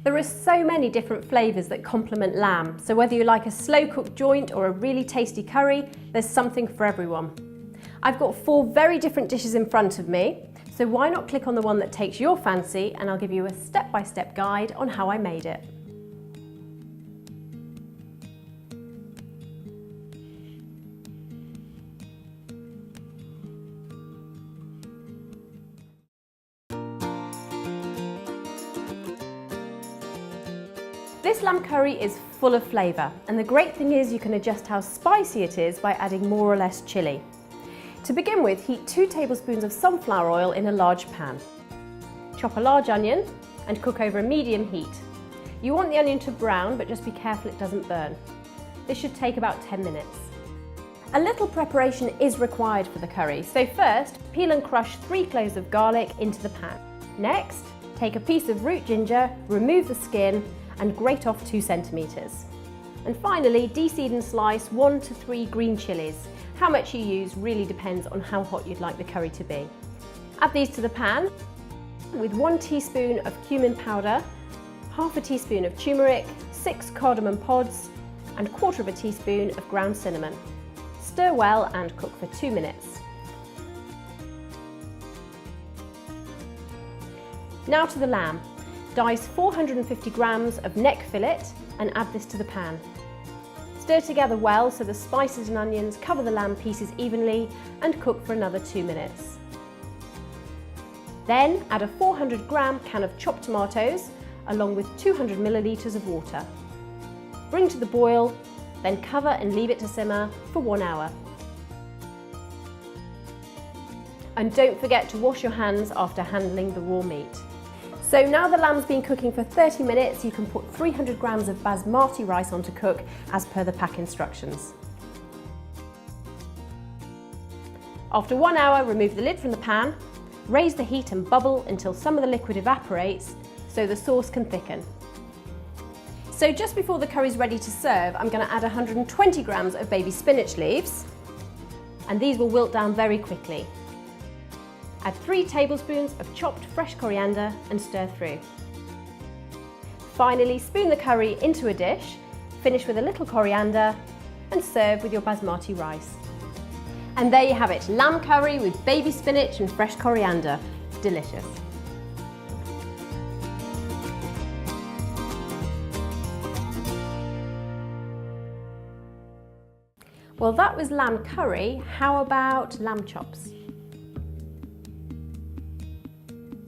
There are so many different flavours that complement lamb, so whether you like a slow-cooked joint or a really tasty curry, there's something for everyone. I've got 4 very different dishes in front of me, so why not click on the one that takes your fancy and I'll give you a step-by-step guide on how I made it. This lamb curry is full of flavour, and the great thing is you can adjust how spicy it is by adding more or less chilli. To begin with, heat 2 tablespoons of sunflower oil in a large pan. Chop a large onion and cook over a medium heat. You want the onion to brown, but just be careful it doesn't burn. This should take about 10 minutes. A little preparation is required for the curry, so first peel and crush 3 cloves of garlic into the pan. Next, take a piece of root ginger, remove the skin and grate off 2 centimetres. And finally, de-seed and slice 1 to 3 green chillies. How much you use really depends on how hot you'd like the curry to be. Add these to the pan with 1 teaspoon of cumin powder, half a teaspoon of turmeric, 6 cardamom pods and 1/4 teaspoon of ground cinnamon. Stir well and cook for 2 minutes. Now to the lamb. Dice 450 grams of neck fillet and add this to the pan. Stir together well so the spices and onions cover the lamb pieces evenly and cook for another 2 minutes. Then add a 400 gram can of chopped tomatoes along with 200 millilitres of water. Bring to the boil, then cover and leave it to simmer for 1 hour. And don't forget to wash your hands after handling the raw meat. So now the lamb's been cooking for 30 minutes, you can put 300 grams of basmati rice on to cook as per the pack instructions. After 1 hour, remove the lid from the pan, raise the heat and bubble until some of the liquid evaporates so the sauce can thicken. So just before the curry's ready to serve, I'm going to add 120 grams of baby spinach leaves, and these will wilt down very quickly. Add 3 tablespoons of chopped fresh coriander and stir through. Finally, spoon the curry into a dish, finish with a little coriander and serve with your basmati rice. And there you have it, lamb curry with baby spinach and fresh coriander. Delicious. Well, that was lamb curry. How about lamb chops?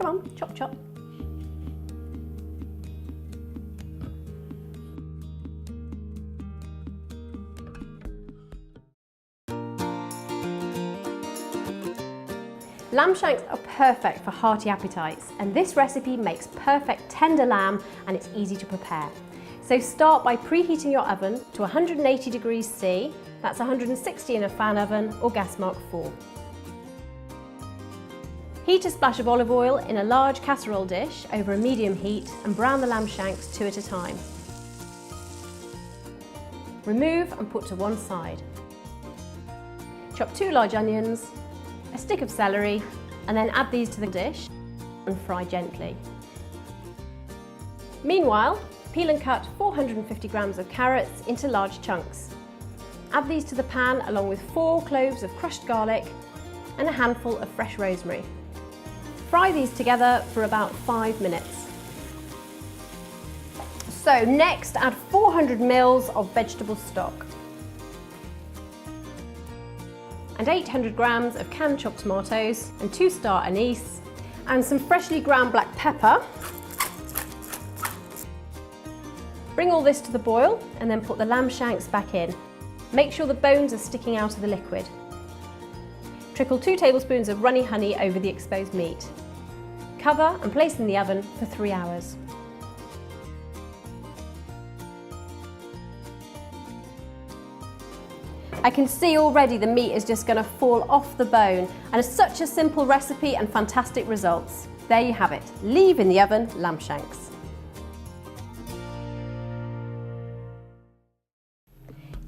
Come on, chop chop. Lamb shanks are perfect for hearty appetites, and this recipe makes perfect tender lamb and it's easy to prepare. So start by preheating your oven to 180 degrees C, that's 160 in a fan oven or gas mark 4. Heat a splash of olive oil in a large casserole dish over a medium heat and brown the lamb shanks 2 at a time. Remove and put to one side. Chop 2 large onions, a stick of celery, and then add these to the dish and fry gently. Meanwhile, peel and cut 450 grams of carrots into large chunks. Add these to the pan along with 4 cloves of crushed garlic and a handful of fresh rosemary. Fry these together for about 5 minutes. So next, add 400 ml of vegetable stock and 800 grams of canned chopped tomatoes and 2 star anise and some freshly ground black pepper. Bring all this to the boil and then put the lamb shanks back in. Make sure the bones are sticking out of the liquid. Trickle 2 tablespoons of runny honey over the exposed meat. Cover and place in the oven for 3 hours. I can see already the meat is just going to fall off the bone, and it's such a simple recipe and fantastic results. There you have it, leave in the oven lamb shanks.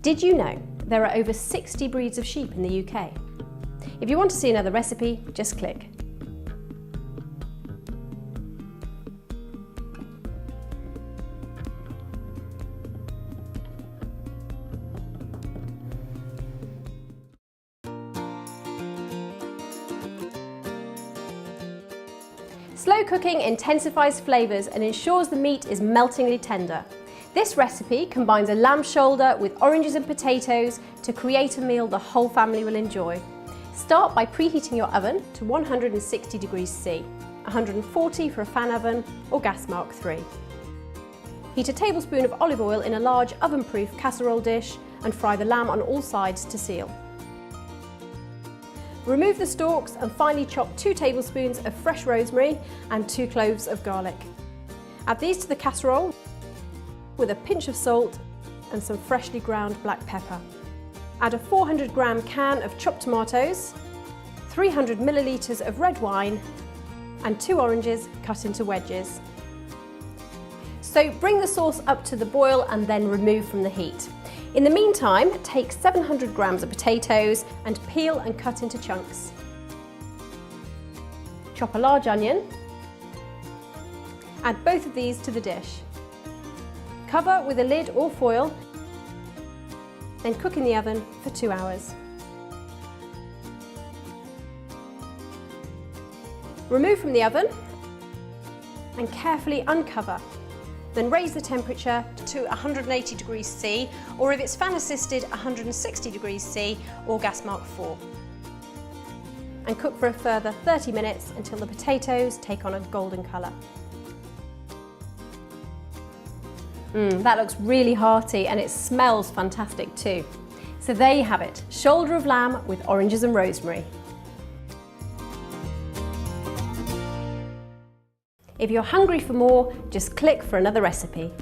Did you know there are over 60 breeds of sheep in the UK? If you want to see another recipe, just click. Slow cooking intensifies flavours and ensures the meat is meltingly tender. This recipe combines a lamb shoulder with oranges and potatoes to create a meal the whole family will enjoy. Start by preheating your oven to 160 degrees C, 140 for a fan oven or gas mark 3. Heat a tablespoon of olive oil in a large oven-proof casserole dish and fry the lamb on all sides to seal. Remove the stalks and finely chop 2 tablespoons of fresh rosemary and 2 cloves of garlic. Add these to the casserole with a pinch of salt and some freshly ground black pepper. Add a 400-gram can of chopped tomatoes, 300 millilitres of red wine and 2 oranges cut into wedges. So bring the sauce up to the boil and then remove from the heat. In the meantime, take 700 grams of potatoes and peel and cut into chunks. Chop a large onion. Add both of these to the dish. Cover with a lid or foil, then cook in the oven for 2 hours. Remove from the oven and carefully uncover. Then raise the temperature to 180 degrees C, or if it's fan assisted, 160 degrees C or gas mark 4. And cook for a further 30 minutes until the potatoes take on a golden colour. That looks really hearty and it smells fantastic too. So there you have it, shoulder of lamb with oranges and rosemary. If you're hungry for more, just click for another recipe.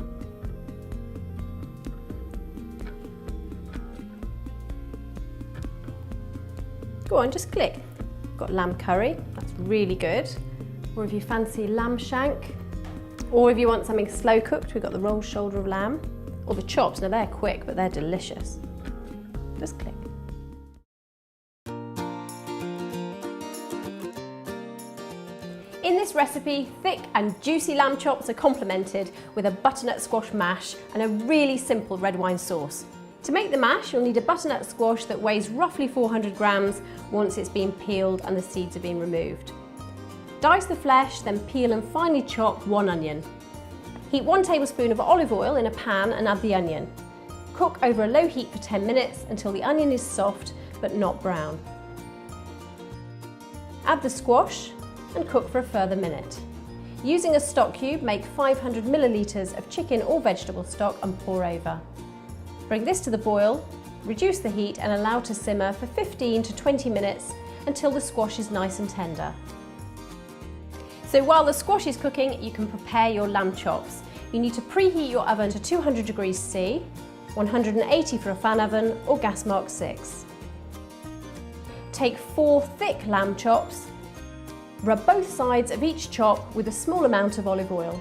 Go on, just click. Got lamb curry, that's really good. Or if you fancy lamb shank, or if you want something slow cooked, we've got the rolled shoulder of lamb, or the chops. Now they're quick, but they're delicious. Just click. In this recipe, thick and juicy lamb chops are complemented with a butternut squash mash and a really simple red wine sauce. To make the mash, you'll need a butternut squash that weighs roughly 400 grams once it's been peeled and the seeds have been removed. Dice the flesh, then peel and finely chop 1 onion. Heat 1 tablespoon of olive oil in a pan and add the onion. Cook over a low heat for 10 minutes until the onion is soft but not brown. Add the squash and cook for a further minute. Using a stock cube, make 500 millilitres of chicken or vegetable stock and pour over. Bring this to the boil, reduce the heat and allow to simmer for 15 to 20 minutes until the squash is nice and tender. So while the squash is cooking, you can prepare your lamb chops. You need to preheat your oven to 200 degrees C, 180 for a fan oven or gas mark 6. Take 4 thick lamb chops. Rub both sides of each chop with a small amount of olive oil.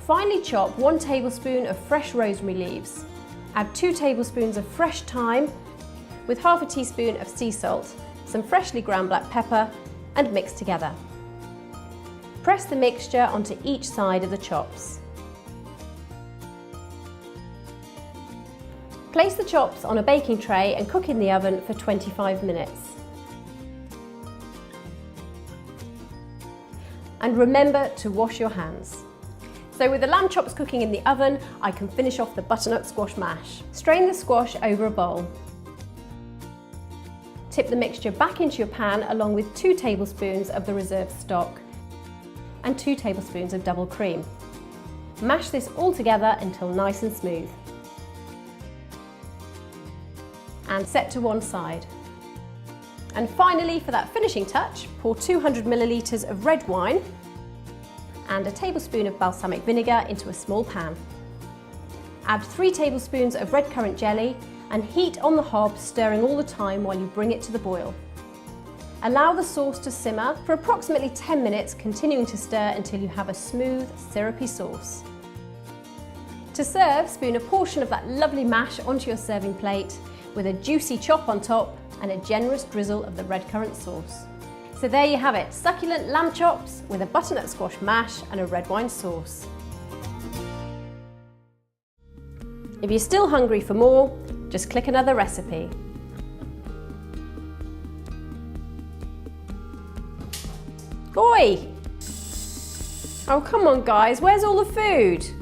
Finely chop 1 tablespoon of fresh rosemary leaves. Add 2 tablespoons of fresh thyme with half a teaspoon of sea salt, some freshly ground black pepper and mix together. Press the mixture onto each side of the chops. Place the chops on a baking tray and cook in the oven for 25 minutes. And remember to wash your hands. So with the lamb chops cooking in the oven, I can finish off the butternut squash mash. Strain the squash over a bowl. Tip the mixture back into your pan along with 2 tablespoons of the reserved stock and 2 tablespoons of double cream. Mash this all together until nice and smooth. And set to one side. And finally, for that finishing touch, pour 200 millilitres of red wine and a tablespoon of balsamic vinegar into a small pan. Add 3 tablespoons of red currant jelly and heat on the hob, stirring all the time while you bring it to the boil. Allow the sauce to simmer for approximately 10 minutes, continuing to stir until you have a smooth, syrupy sauce. To serve, spoon a portion of that lovely mash onto your serving plate with a juicy chop on top and a generous drizzle of the red currant sauce. So there you have it, succulent lamb chops with a butternut squash mash and a red wine sauce. If you're still hungry for more, just click another recipe. Oi! Oh, come on guys, where's all the food?